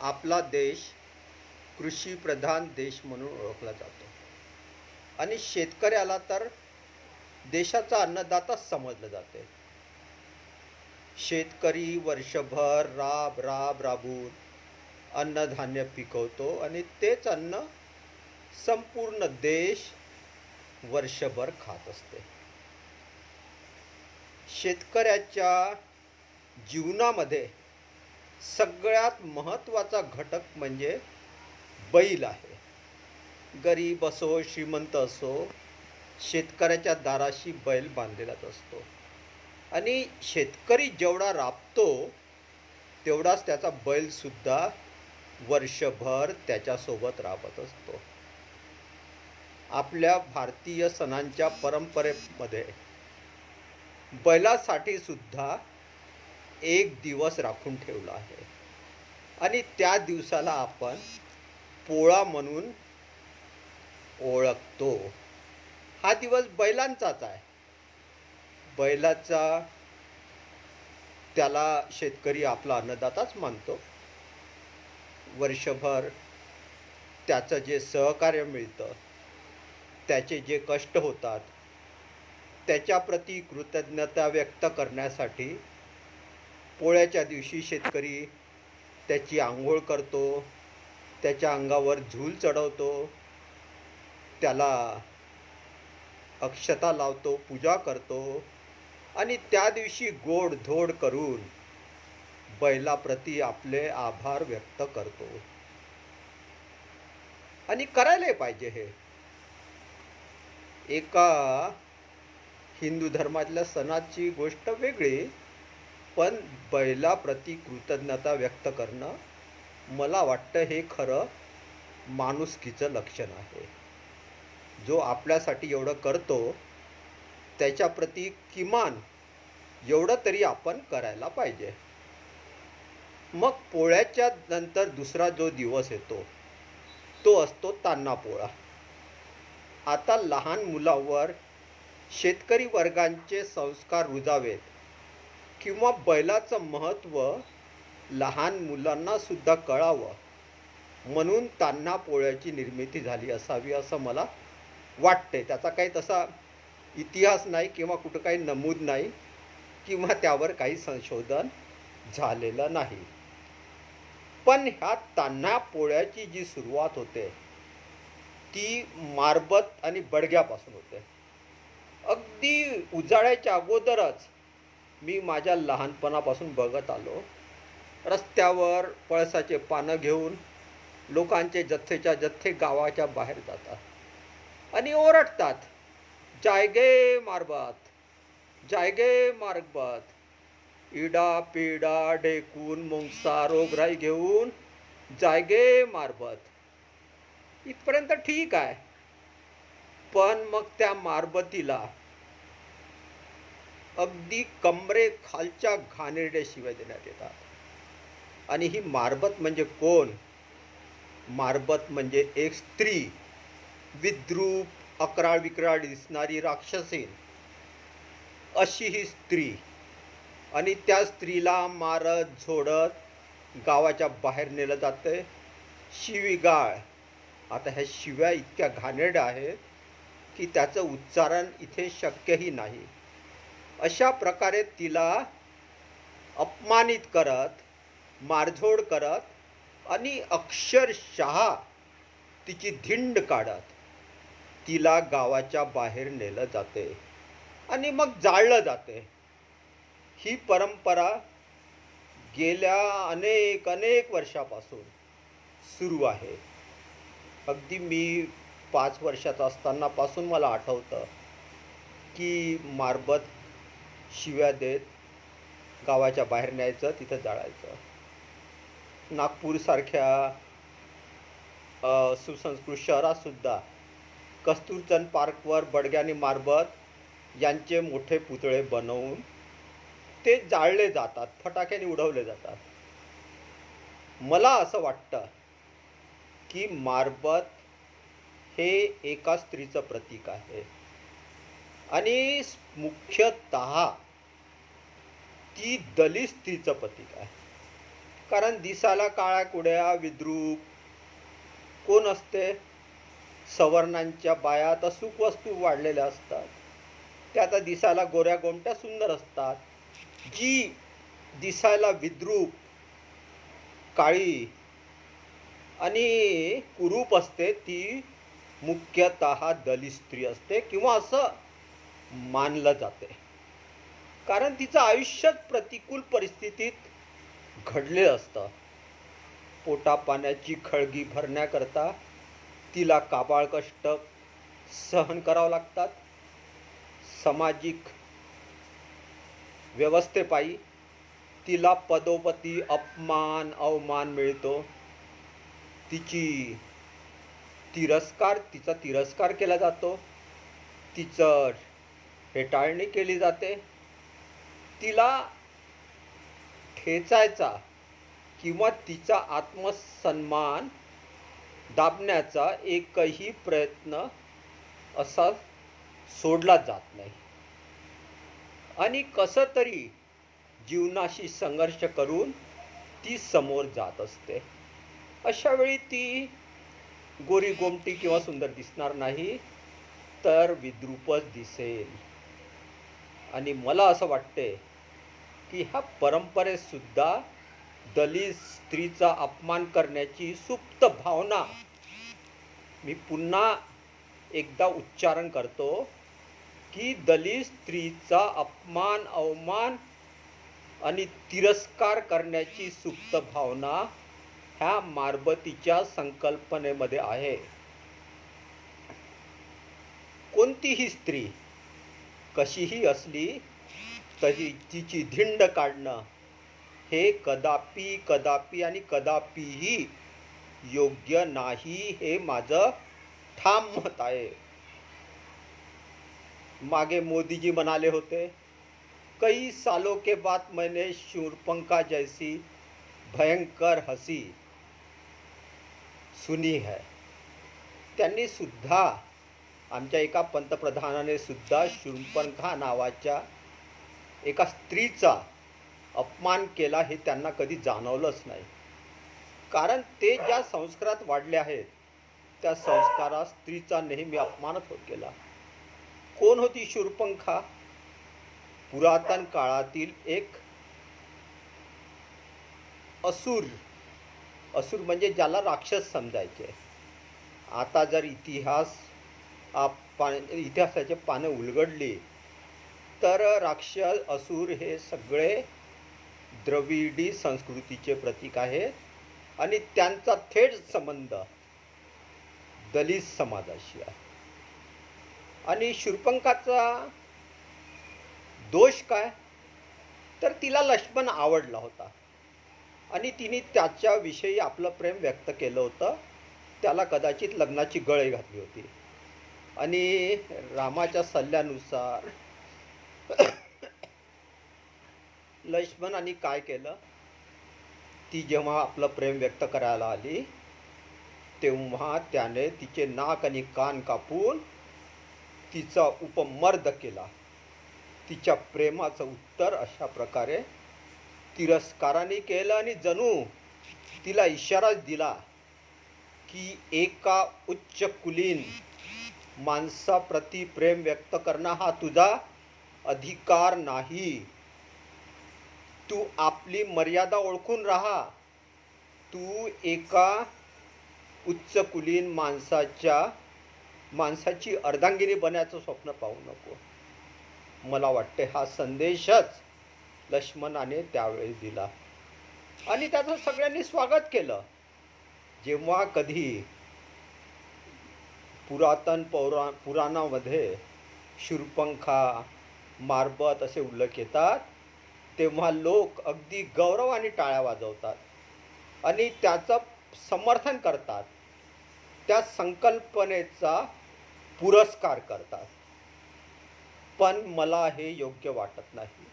आपला देश कृषीप्रधान देश म्हणून ओळखला जातो आणि शेतकऱ्याला तर देशाचा अन्नदाताच समजलं जाते. शेतकरी वर्षभर राबून अन्नधान्य पिकवतो आणि तेच अन्न संपूर्ण देश वर्षभर खात असते. शेतकऱ्याच्या जीवनामध्ये सगळ्यात महत्त्वाचा घटक म्हणजे बैल आहे. गरीब असो श्रीमंत असो, शेतकऱ्याच्या दाराशी बैल बांधलेलाच असतो आणि शेतकरी जेवढा राबतो तेवढाच त्याचा बैलसुद्धा वर्षभर त्याच्यासोबत राबत असतो. आपल्या भारतीय सणांच्या परंपरेमध्ये बैलासाठी सुद्धा एक दिवस राखून ठेवला आहे आणि त्या दिवसाला आपण पोळा म्हणून ओळखतो. हा दिवस बैलांचाच आहे. बैलाचा त्याला शेतकरी आपला अन्नदाताच मानतो. वर्षभर त्याचं जे सहकार्य मिळतं, त्याचे जे कष्ट होतात, त्याच्याप्रती कृतज्ञता व्यक्त करण्यासाठी पोळ्याच्या दिवशी शेतकरी त्याची आंघोळ करतो, त्याच्या अंगावर झूल चढवतो, त्याला अक्षता लावतो, पूजा करतो आणि त्या दिवशी गोडधोड करून बैलाप्रती आपले आभार व्यक्त करतो. आणि करायलाही पाहिजे. हे एका हिंदू धर्मातल्या सणाची गोष्ट वेगळी, पण बैलाप्रती कृतज्ञता व्यक्त करणं मला वाटतं हे खरं माणुसकीचं लक्षण आहे. जो आपल्यासाठी एवढं करतो त्याच्याप्रती किमान एवढं तरी आपण करायला पाहिजे. मग पोळ्याच्या नंतर दुसरा जो दिवस येतो तो असतो तान्हा पोळा. आता लहान मुलांवर शेतकरी वर्गांचे संस्कार रुजावेत किंवा बैलाचं महत्त्व लहान मुलांना सुद्धा कळावं म्हणून तान्हा पोळ्याची निर्मिती झाली असावी असं मला वाटते. त्याचा काही तसा इतिहास नाही किंवा कुठं काही नमूद नाही किंवा त्यावर काही संशोधन झालेलं नाही. पण ह्या तान्हा पोळ्याची जी सुरुवात होते ती मारबत आणि बडग्यापासून होते. अगदी उजाळ्याच्या अगोदरच मी माझ्या लहानपणापासून बघत आलो. रस्त्यावर पळसाचे पानं घेऊन लोकांचे जथ्थेच्या जथ्थे गावाच्या बाहेर जातात आणि ओरडतात, जायगे मारबत, जायगे मारबत. इडा पिडा ढेकून मुंगसा रोगराई घेऊन जायगे मारबत. इथपर्यंत ठीक आहे. पण मग त्या मारबतीला अगदी कमरे खालच्या घाणेरड्या शिव्या देण्यात येतात. आणि ही मारबत म्हणजे कोण? मारबत म्हणजे एक स्त्री, विद्रूप, अकराळ विक्राळ दिसणारी राक्षसीन अशी ही स्त्री. आणि त्या स्त्रीला मारत झोडत गावाच्या बाहेर नेलं जातं. शिवीगाळ. आता ह्या शिव्या इतक्या घाणेरड्या आहेत की त्याचं उच्चारण इथे शक्यही नाही. अशा प्रकारे तिला अपमानित करत, मारझोड करत आणि अक्षरशः तिची धिंड काढत तिला गावाच्या बाहेर नेलं जाते आणि मग जाळलं जाते. ही परंपरा गेल्या अनेक वर्षापासून सुरू आहे. अगदी मी 5 वर्षाचा असतानापासून मला आठवतं की मारबत शिव्या देत गावाच्या बाहेर न्यायचं, तिथं जाळायचं. नागपूरसारख्या सुसंस्कृत शहरातसुद्धा कस्तुरचंद पार्कवर बडग्याने मारबत यांचे मोठे पुतळे बनवून ते जाळले जातात, फटाक्याने उडवले जातात. मला असं वाटतं की मारबत हे एका स्त्रीचं प्रतीक आहे आणि मुख्यतः ती दलित स्त्रीचं प्रतीक आहे. कारण दिसायला काळ्या कुड्या विद्रूप कोण असते? सवर्णांच्या बाया तर सुखवस्तू वाढलेल्या असतात, त्या आता दिसायला गोऱ्या गोमट्या सुंदर असतात. जी दिसायला विद्रूप काळी आणि कुरूप असते ती मुख्यतः दलित स्त्री असते, किंवा असं मानलं जाते. कारण तिचं आयुष्यच प्रतिकूल परिस्थितीत घडलेलं असतं. पोटा पाण्याची खळगी भरण्याकरता तिला काबाळ कष्ट सहन करावं लागतात. सामाजिक व्यवस्थेपायी तिला पदोपदी अपमान अवमान मिळतो. तिचा तिरस्कार केला जातो. तिचं हेटाळणी केली जाते. तिला ठेचायचा किंवा तिचा आत्मसन्मान दाबण्याचा एकही प्रयत्न असा सोडला जात नाही. आणि कसं तरी जीवनाशी संघर्ष करून ती समोर जात असते. अशा वेळी ती गोरी गोमटी किंवा सुंदर दिसणार नाही, तर विद्रूपच दिसेल. आणि मला असं वाटते की ह्या परंपरेत सुद्धा दलित स्त्रीचा अपमान करण्याची सुप्त भावना, मी पुन्हा एकदा उच्चारण करतो की दलित स्त्रीचा अपमान अवमान आणि तिरस्कार करण्याची सुप्त भावना ह्या मारबतीच्या संकल्पनेमध्ये आहे. कोणतीही स्त्री कशीही असली तरी तिची धिंड काढणं हे कदापि आणि कदापिही योग्य नाही, हे माझं ठाम मत आहे. मागे मोदीजी म्हणाले होते, कई सालों के बाद मैंने शूरपंखा जैसी भयंकर हसी सुनी है. त्यांनी सुद्धा, आमच्या एका पंतप्रधानाने सुद्धा शूरपंखा नावाच्या एका स्त्रीचा अपमान केला हे त्यांना कधी जाणवलंच नाही. कारण ते ज्या संस्कारात वाढले आहेत त्या संस्कारात स्त्रीचा नेहमी अपमानच होत गेला. कोण होती शूरपंखा? पुरातन काळातील एक असुर म्हणजे ज्याला राक्षस समजायचे. आता जर इतिहासाचे पानं उलगडली तर राक्षस असुर हे सगळे द्रविडी संस्कृतीचे प्रतीक आहेत आणि त्यांचा थेट संबंध दलित समाजाशी आहे. आणि शूरपंखाचा दोष काय? तर तिला लक्ष्मण आवडला होता आणि तिने त्याच्याविषयी आपलं प्रेम व्यक्त केलं होतं. त्याला कदाचित लग्नाची गळे घातली होती आणि रामाच्या सल्ल्यानुसार लक्ष्मणाने काय केलं, ती जेव्हा आपलं प्रेम व्यक्त करायला आली तेव्हा त्याने तिचे नाक आणि कान कापून तिचा उपमर्द केला. तिच्या प्रेमाचं उत्तर अशा प्रकारे तिरस्काराने केलं आणि जणू तिला इशाराच दिला की एका उच्च कुलीन माणसाप्रती प्रेम व्यक्त करणं हा तुझा अधिकार नाही. तू आपली मर्यादा ओळखून राहा. तू एका उच्च कुलीन माणसाची अर्धांगिनी बनायचं स्वप्न पाहू नको. मला वाटते हा संदेशच लक्ष्मणाने त्यावेळी दिला आणि त्याचं सगळ्यांनी स्वागत केलं. जेव्हा कधी पुराणामध्ये शूरपंखा मारबत असे उल्लेख येतात तेव्हा लोक अगदी गौरवाने टाळ्या वाजवतात आणि त्याचं समर्थन करतात, त्या संकल्पनेचा पुरस्कार करतात. पण मला हे योग्य वाटत नाही.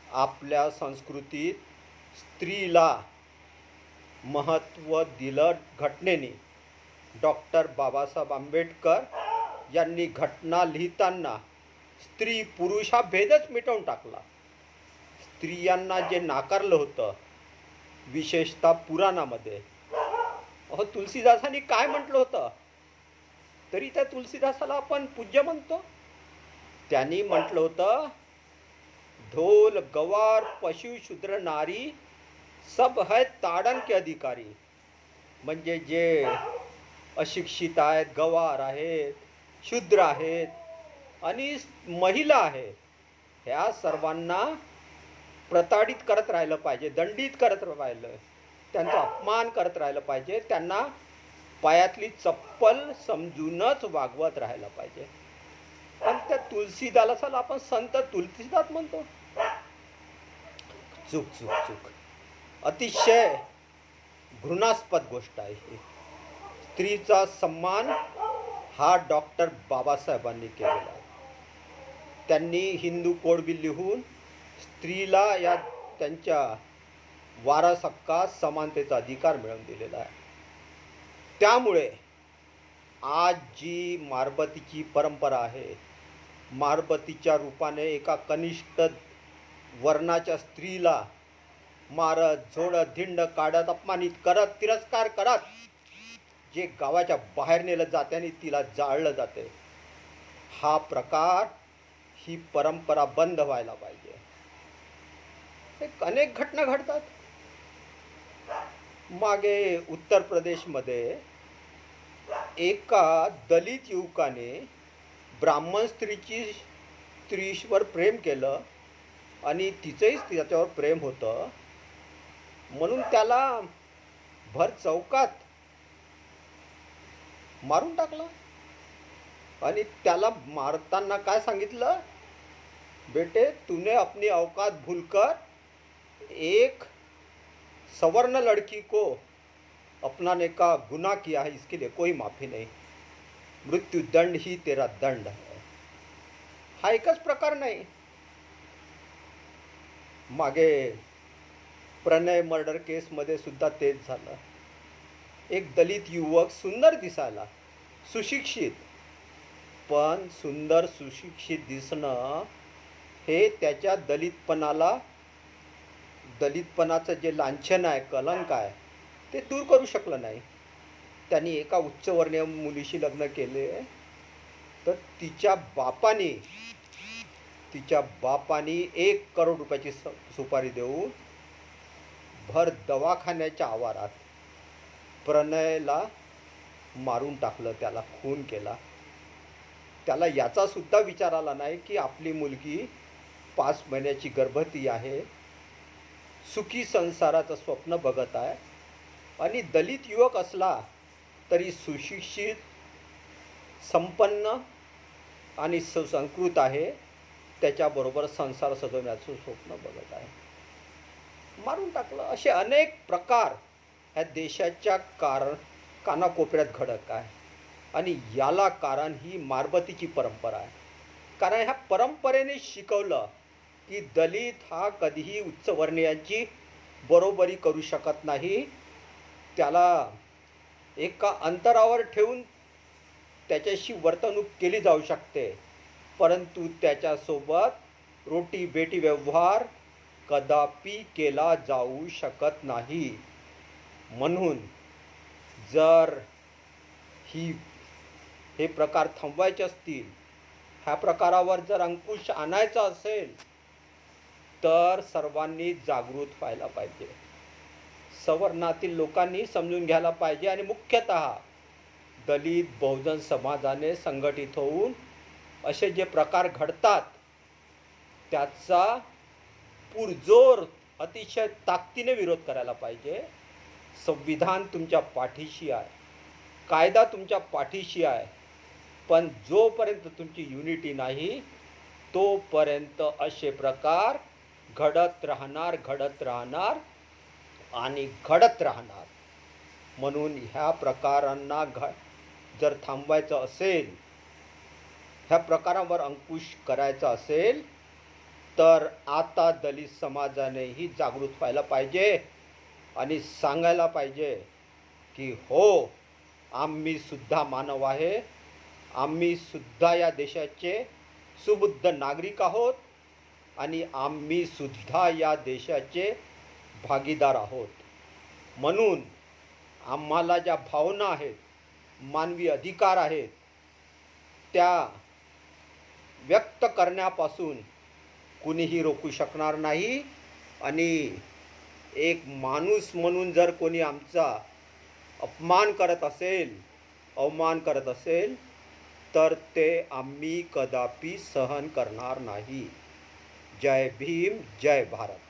आपल्या संस्कृतीत स्त्रीला महत्त्व दिलं घटनेने. डॉक्टर बाबासाहेब आंबेडकर यांनी घटना लिहिताना स्त्री पुरुष हा भेदच मिटवून टाकला. स्त्रियांना जे नाकारलं होतं, विशेषतः पुराणामध्ये, अहो तुलसीदासांनी काय म्हटलं होतं, तरी त्या तुलसीदासाला आपण पूज्य म्हणतो. त्यांनी म्हटलं होतं, ढोल गवार पशु शूद्र नारी सब है ताडन के अधिकारी. म्हणजे जे अशिक्षित आहेत, गवार आहेत, शूद्र आहेत आणि महिला आहेत, ह्या सर्वांना प्रताडित करत राहिलं पाहिजे, दंडित करत राहिलं, त्यांचा अपमान करत राहिलं पाहिजे, त्यांना पायातली चप्पल समजूनच वागवत राहायला पाहिजे. पण त्या तुलसीदासाला आपण संत तुलसीदास म्हणतो. चूक चूक चूक, अतिशय घृणास्पद गोष्ट आहे ही. स्त्रीचा सन्मान हा डॉक्टर बाबासाहेबांनी केलेला आहे. त्यांनी हिंदू कोड बिल लिहून स्त्रीला या त्यांच्या वारस हक्कात समानतेचा अधिकार मिळवून दिलेला आहे. त्यामुळे आज जी मारबतीची परंपरा आहे, मारबतीच्या रूपाने एका कनिष्ठ वर्णाच्या स्त्रीला मारत, झोडत, धिंड काढत, अपमानित करत, तिरस्कार करत जे गावाच्या बाहेर नेलं जाते आणि तिला जाळलं जाते, हा प्रकार, ही परंपरा बंद व्हायला पाहिजे. अनेक घटना घडतात. मागे उत्तर प्रदेशमध्ये एका दलित युवकाने ब्राह्मण स्त्रीवर प्रेम केलं आणि तिचंही त्याच्यावर प्रेम होतं म्हणून त्याला भर चौकात मारून टाकलं. आणि त्याला मारताना काय सांगितलं, बेटे तूने अपनी औकात भूलकर एक सवर्ण लड़की को अपनाने का गुनाह किया है, इसके लिए कोई माफी नहीं, मृत्यू दंड ही तेरा दंड है. हा एकच प्रकार नाही. मागे प्रणय मर्डर केसमध्ये सुद्धा तेच झालं. एक दलित युवक, सुंदर दिसायला, सुशिक्षित, पण सुंदर सुशिक्षित दिसणं हे त्याच्या दलितपणाचं जे लांछन आहे, कलंक आहे, ते दूर करू शकलं नाही. त्यांनी एका उच्चवर्णीय मुलीशी लग्न केले, तर तिच्या बापानी 1 करोड रुपयाची सुपारी देऊन भर दवाखान्याच्या आवारात प्रणयला मारून टाकलं, त्याला खून केला. त्याला याचा सुद्धा विचार आला नाही की आपली मुलगी 5 महिन्याची गर्भवती आहे, सुखी संसाराचं स्वप्न बघत आहे, आणि दलित युवक असला तरी सुशिक्षित, संपन्न आणि सुसंस्कृत आहे, त्याच्याबरोबर संसार सजवण्याचं स्वप्न बघत आहे. मारून टाकलं. असे अनेक प्रकार ह्या देशाच्या कानाकोपऱ्यात घडत आहे. आणि याला कारण ही मारबतीची परंपरा आहे. कारण ह्या परंपरेने शिकवलं की दलित हा कधीही उच्चवर्णीयांची बरोबरी करू शकत नाही, त्याला एका अंतरावर ठेवून त्याच्याशी वर्तणूक केली जाऊ शकते, परंतु त्याच्यासोबत रोटी बेटी व्यवहार कदापि केला जाऊ शकत नाही. म्हणून जर हे प्रकार थांबवायचे असतील, ह्या प्रकारावर जर अंकुश आणायचा असेल, तर सर्वांनी जागृत व्हायला पाहिजे. सवर्णातील लोकांनी समजून घ्यायला पाहिजे आणि मुख्यतः दलित बहुजन समाजाने संघटित होऊन असे जे प्रकार घडतात त्याचा पुरजोर अतिशय ताकदीने विरोध करायला पाहिजे. संविधान तुमच्या पाठीशी आहे, कायदा तुमच्या पाठीशी आहे, पण जोपर्यंत तुमची युनिटी नाही तोपर्यंत असे प्रकार घडत राहणार आणि घडत राहणार. म्हणून ह्या प्रकारांना जर थांबवायचं असेल, ह्या प्रकारांवर अंकुश करायचा असेल, तर आता दलित समाजानेही जागृत व्हायला पाहिजे आणि सांगायला पाहिजे की हो, आम्ही सुद्धा मानव आहे, आम्ही सुद्धा या देशाचे सुबुद्ध नागरिक आहोत आणि आम्ही सुद्धा या देशाचे भागीदार आहोत. म्हणून आम्हाला ज्या भावना आहेत, मानवी अधिकार आहेत, त्या व्यक्त करण्यापासून कुणीही रोखू शकणार नाही. आणि एक माणूस म्हणून जर कोणी आमचा अपमान करत असेल, अवमान करत असेल, तर ते आम्ही कदापि सहन करणार नाही. जय भीम, जय भारत.